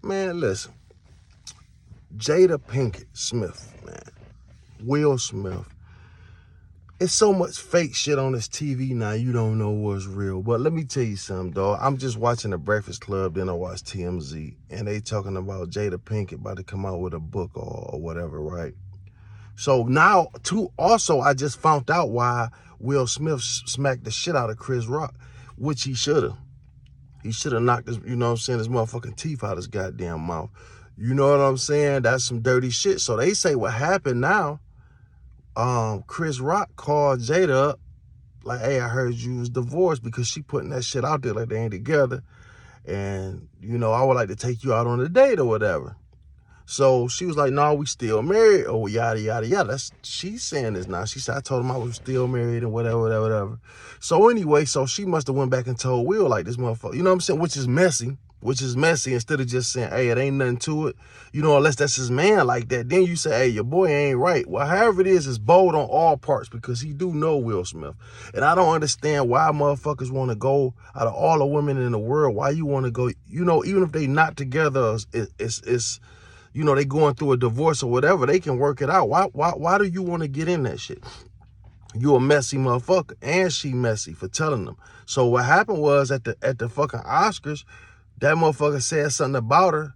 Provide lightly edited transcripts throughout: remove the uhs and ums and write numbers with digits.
Man, listen. Jada Pinkett Smith, man. Will Smith. It's so much fake shit on this TV now, you don't know what's real. But let me tell you something, dog. I'm just watching The Breakfast Club, then I watch TMZ, and they talking about Jada Pinkett about to come out with a book or whatever, right? So now, also, I just found out why Will Smith smacked the shit out of Chris Rock, which he should have. He should have knocked his, you know what I'm saying, his motherfucking teeth out his goddamn mouth. You know what I'm saying? That's some dirty shit. So they say what happened now, Chris Rock called Jada up, like, hey, I heard you was divorced, because she putting that shit out there like they ain't together. And, you know, I would like to take you out on a date or whatever. So she was like, no, we still married, or yada, yada, yada. She's saying this now. She said, I told him I was still married and whatever. So anyway, so she must have went back and told Will, like, this motherfucker, you know what I'm saying, which is messy, instead of just saying, hey, it ain't nothing to it, you know, unless that's his man like that. Then you say, hey, your boy ain't right. Well, however it is, it's bold on all parts, because he do know Will Smith. And I don't understand why motherfuckers want to go, out of all the women in the world, why you want to go, you know, even if they not together, it's you know, they going through a divorce or whatever, they can work it out. Why do you want to get in that shit? You a messy motherfucker, and she messy for telling them. So what happened was at the fucking Oscars, that motherfucker said something about her.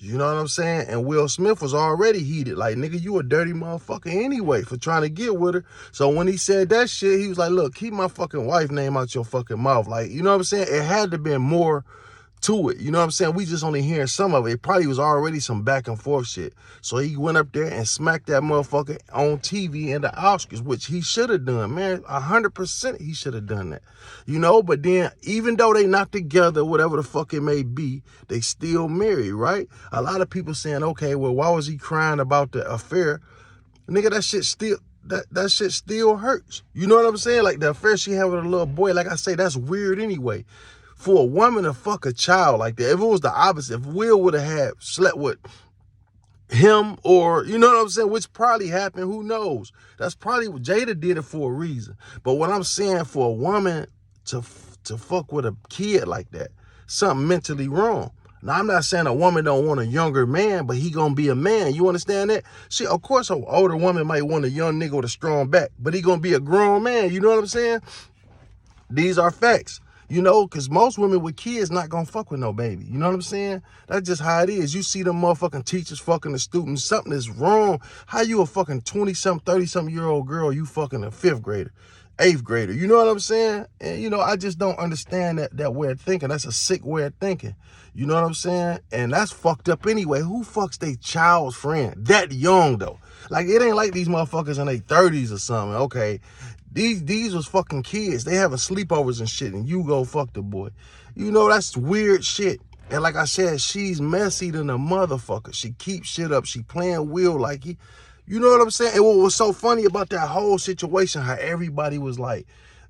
You know what I'm saying? And Will Smith was already heated. Like, nigga, you a dirty motherfucker anyway for trying to get with her. So when he said that shit, he was like, look, keep my fucking wife name out your fucking mouth. Like, you know what I'm saying? It had to be more to it. You know what I'm saying? We just only hearing some of it. It probably was already some back and forth shit. So he went up there and smacked that motherfucker on TV in the Oscars, which he should have done, man. 100% he should have done that. You know, but then even though they not together, whatever the fuck it may be, they still married, right? A lot of people saying, okay, well, why was he crying about the affair? Nigga, that shit still... That shit still hurts. You know what I'm saying? Like, the affair she had with a little boy, like I say, that's weird anyway. For a woman to fuck a child like that, if it was the opposite, if Will would have slept with him, or, you know what I'm saying, which probably happened, who knows? That's probably what Jada did it for a reason. But what I'm saying, for a woman to fuck with a kid like that, something mentally wrong. Now, I'm not saying a woman don't want a younger man, but he gonna be a man. You understand that? See, of course, an older woman might want a young nigga with a strong back, but he gonna be a grown man. You know what I'm saying? These are facts. You know, because most women with kids not gonna fuck with no baby. You know what I'm saying? That's just how it is. You see them motherfucking teachers fucking the students. Something is wrong. How you a fucking 20-something, 30-something year old girl, you fucking a 5th grader, 8th grader? You know what I'm saying? And, you know, I just don't understand that way of thinking. That's a sick way of thinking. You know what I'm saying? And that's fucked up anyway. Who fucks their child's friend that young, though? Like, it ain't like these motherfuckers in their 30s or something, okay? These was fucking kids. They having sleepovers and shit, and you go fuck the boy. You know, that's weird shit. And like I said, she's messy than a motherfucker. She keeps shit up. She playing Will like he... You know what I'm saying? And what was so funny about that whole situation, how everybody was like,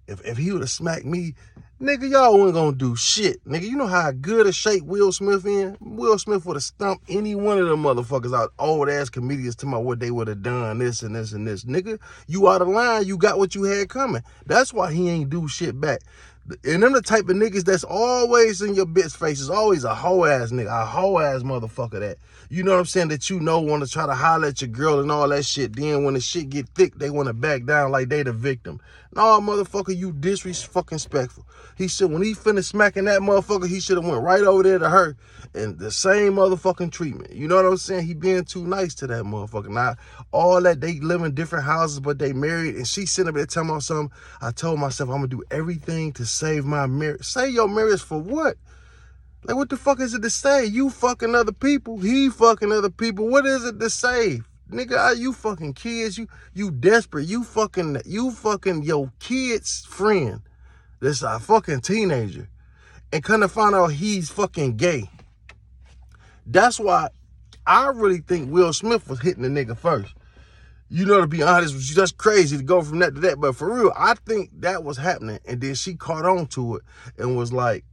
if he would have smacked me, nigga, y'all wasn't gonna do shit. Nigga, you know how good a shape Will Smith in? Will Smith would have stumped any one of them motherfuckers out, old ass comedians, talking about what they would have done, this and this and this. Nigga, you out of line, you got what you had coming. That's why he ain't do shit back. And them the type of niggas that's always in your bitch faces, always a hoe ass nigga, a hoe ass motherfucker that, you know what I'm saying, that you know want to try to holler at your girl and all that shit. Then when the shit get thick, they want to back down like they the victim. No, motherfucker, you disrespectful. He should, when he finished smacking that motherfucker, he should have went right over there to her and the same motherfucking treatment. You know what I'm saying? He being too nice to that motherfucker. Now, all that, they live in different houses, but they married, and she sitting up there telling me something. I told myself I'm going to do everything to save my marriage. Save your marriage for what? Like, what the fuck is it to save? You fucking other people. He fucking other people. What is it to save? Nigga, are you fucking kids? You desperate. You fucking your kid's friend. That's a fucking teenager. And kind of find out he's fucking gay. That's why I really think Will Smith was hitting the nigga first. You know, to be honest with you, that's crazy to go from that to that. But for real, I think that was happening. And then she caught on to it and was like,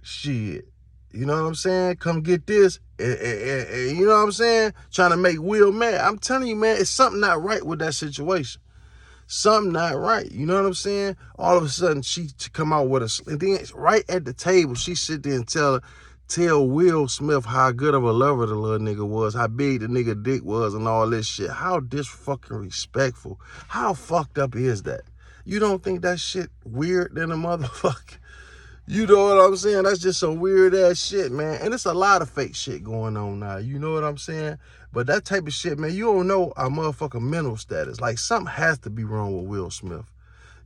shit. You know what I'm saying? Come get this. And you know what I'm saying? Trying to make Will mad. I'm telling you, man, it's something not right with that situation. Something not right. You know what I'm saying? All of a sudden, she come out with and then right at the table, she sit there and tell Will Smith how good of a lover the little nigga was, how big the nigga dick was and all this shit. How disrespectful. How fucked up is that? You don't think that shit weird than a motherfucker? You know what I'm saying? That's just some weird ass shit, man. And it's a lot of fake shit going on now. You know what I'm saying? But that type of shit, man, you don't know our motherfucking mental status. Like, something has to be wrong with Will Smith.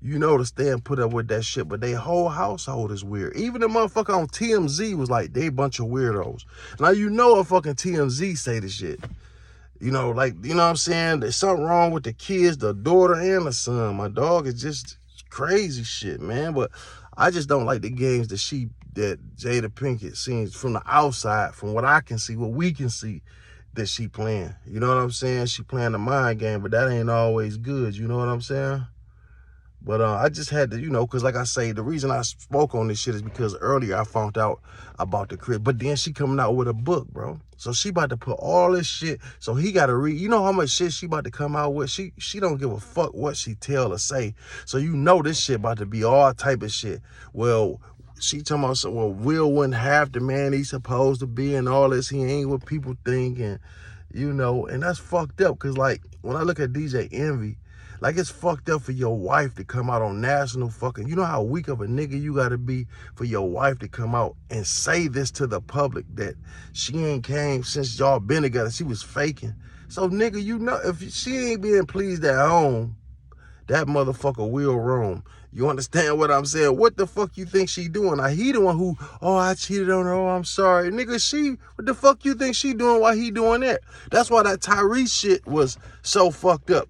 You know, to stay and put up with that shit. But their whole household is weird. Even the motherfucker on TMZ was like, they a bunch of weirdos. Now, you know a fucking TMZ say this shit. You know, like, you know what I'm saying? There's something wrong with the kids, the daughter and the son. My dog is just crazy shit, man. But I just don't like the games that Jada Pinkett seems from the outside, from what I can see, what we can see, that she playing. You know what I'm saying? She playing the mind game, but that ain't always good. You know what I'm saying? But I just had to, you know, because like I say, the reason I spoke on this shit is because earlier I found out about the crib. But then she coming out with a book, bro. So she about to put all this shit. So he got to read. You know how much shit she about to come out with? She don't give a fuck what she tell or say. So you know this shit about to be all type of shit. Well, she talking about, well, Will wasn't half the man he's supposed to be and all this. He ain't what people think. And, you know, and that's fucked up. Because, like, when I look at DJ Envy, like, it's fucked up for your wife to come out on national fucking... You know how weak of a nigga you gotta be for your wife to come out and say this to the public, that she ain't came since y'all been together. She was faking. So, nigga, you know, if she ain't being pleased at home, that motherfucker will roam. You understand what I'm saying? What the fuck you think she doing? Now, he the one who, oh, I cheated on her, oh, I'm sorry. Nigga, what the fuck you think she doing while he doing that? That's why that Tyrese shit was so fucked up.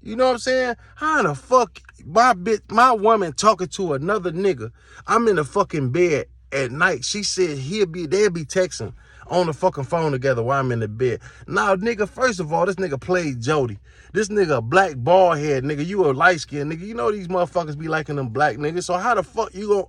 You know what I'm saying? How in the fuck my woman talking to another nigga? I'm in the fucking bed at night. She said they'll be texting on the fucking phone together while I'm in the bed. Now, nigga, first of all, this nigga played Jody. This nigga a black bald head, nigga. You a light skinned nigga. You know these motherfuckers be liking them black niggas. So how the fuck you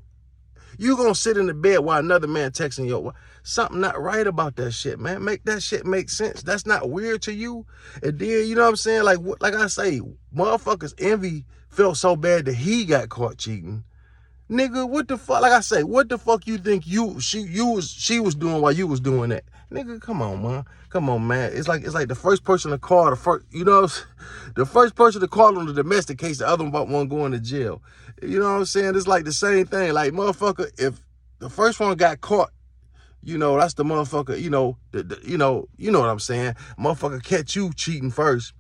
gonna sit in the bed while another man texting you? Something not right about that shit, man. Make that shit make sense. That's not weird to you. And then, you know what I'm saying? Like I say, motherfuckers Envy felt so bad that he got caught cheating. Nigga, what the fuck? Like I say, what the fuck you think she was doing while you was doing that? Nigga, come on, man. Come on, man. It's like the first person to call the first person to call on the domestic case, the other one going to jail. You know what I'm saying? It's like the same thing. Like, motherfucker, if the first one got caught, you know, that's the motherfucker, you know what I'm saying? Motherfucker catch you cheating first.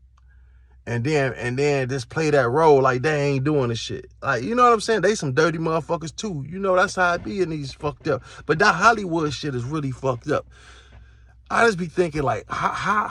And then just play that role like they ain't doing the shit. Like, you know what I'm saying? They some dirty motherfuckers too. You know, that's how it be in these fucked up. But that Hollywood shit is really fucked up. I just be thinking, like, how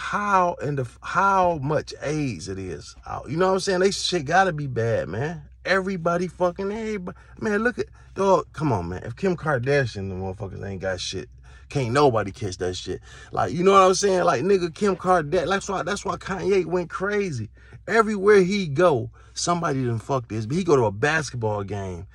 much AIDS it is out. You know what I'm saying? They shit gotta be bad, man. Everybody. Man, look at, dog, come on, man. If Kim Kardashian, the motherfuckers ain't got shit, can't nobody catch that shit. Like, you know what I'm saying? Like, nigga, Kim Kardashian, that's why Kanye went crazy. Everywhere he go, somebody done fuck this. But he go to a basketball game,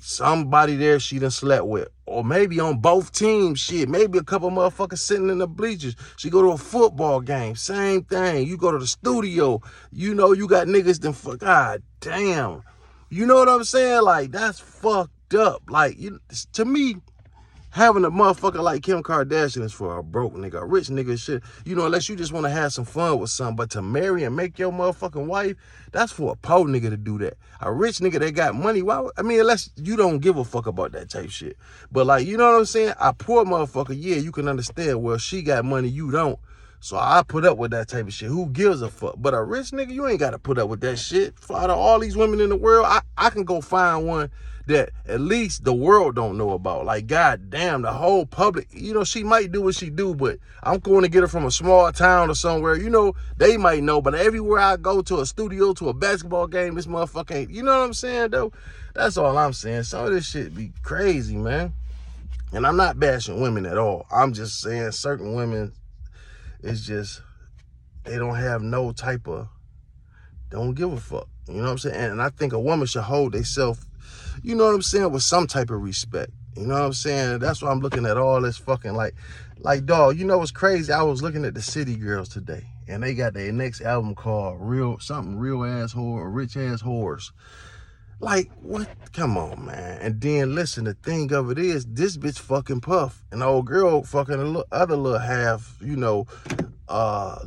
somebody there she done slept with. Or maybe on both teams, shit. Maybe a couple motherfuckers sitting in the bleachers. She go to a football game, same thing. You go to the studio, you know, you got niggas done fuck. God damn. You know what I'm saying? Like, that's fucked up. Like, to me, having a motherfucker like Kim Kardashian is for a broke nigga, a rich nigga shit. You know, unless you just want to have some fun with something. But to marry and make your motherfucking wife, that's for a poor nigga to do that. A rich nigga that got money, unless you don't give a fuck about that type shit. But, like, you know what I'm saying? A poor motherfucker, yeah, you can understand. Well, she got money, you don't. So I put up with that type of shit. Who gives a fuck? But a rich nigga, you ain't got to put up with that shit. Out of all these women in the world, I can go find one that at least the world don't know about. Like, goddamn, the whole public, you know, she might do what she do, but I'm going to get her from a small town or somewhere, you know, they might know. But everywhere I go, to a studio, to a basketball game, this motherfucker ain't, you know what I'm saying, though? That's all I'm saying. Some of this shit be crazy, man. And I'm not bashing women at all. I'm just saying certain women, it's just, they don't have no type of, don't give a fuck. You know what I'm saying? And I think a woman should hold themselves, you know what I'm saying, with some type of respect. You know what I'm saying? That's why I'm looking at all this fucking, like, dog, you know what's crazy? I was looking at the City Girls today, and they got their next album called Real Ass Whore or Rich Ass Whores. Like, what? Come on, man. And then, listen, the thing of it is, this bitch fucking Puff. And the old girl fucking the other little half, you know,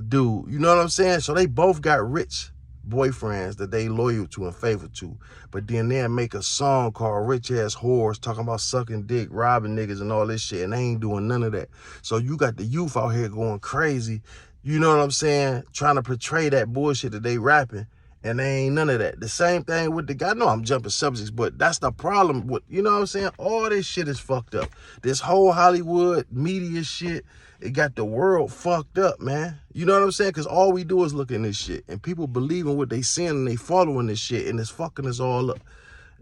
dude. You know what I'm saying? So they both got rich boyfriends that they loyal to and faithful to. But then they'll make a song called Rich Ass Whores, talking about sucking dick, robbing niggas and all this shit. And they ain't doing none of that. So you got the youth out here going crazy. You know what I'm saying? Trying to portray that bullshit that they rapping. And they ain't none of that. The same thing with the guy. I know I'm jumping subjects, but that's the problem with, you know what I'm saying? All this shit is fucked up. This whole Hollywood media shit, it got the world fucked up, man. You know what I'm saying? Because all we do is look in this shit. And people believe in what they seeing and they following this shit. And it's fucking us all up.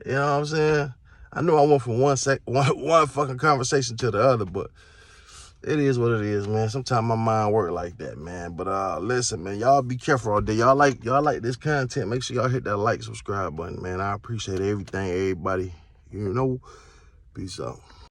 You know what I'm saying? I know I went from one fucking conversation to the other, but it is what it is, man. Sometimes my mind work like that, man. But listen, man, y'all be careful all day. Y'all like this content. Make sure y'all hit that like, subscribe button, man. I appreciate everything, everybody. You know, peace out.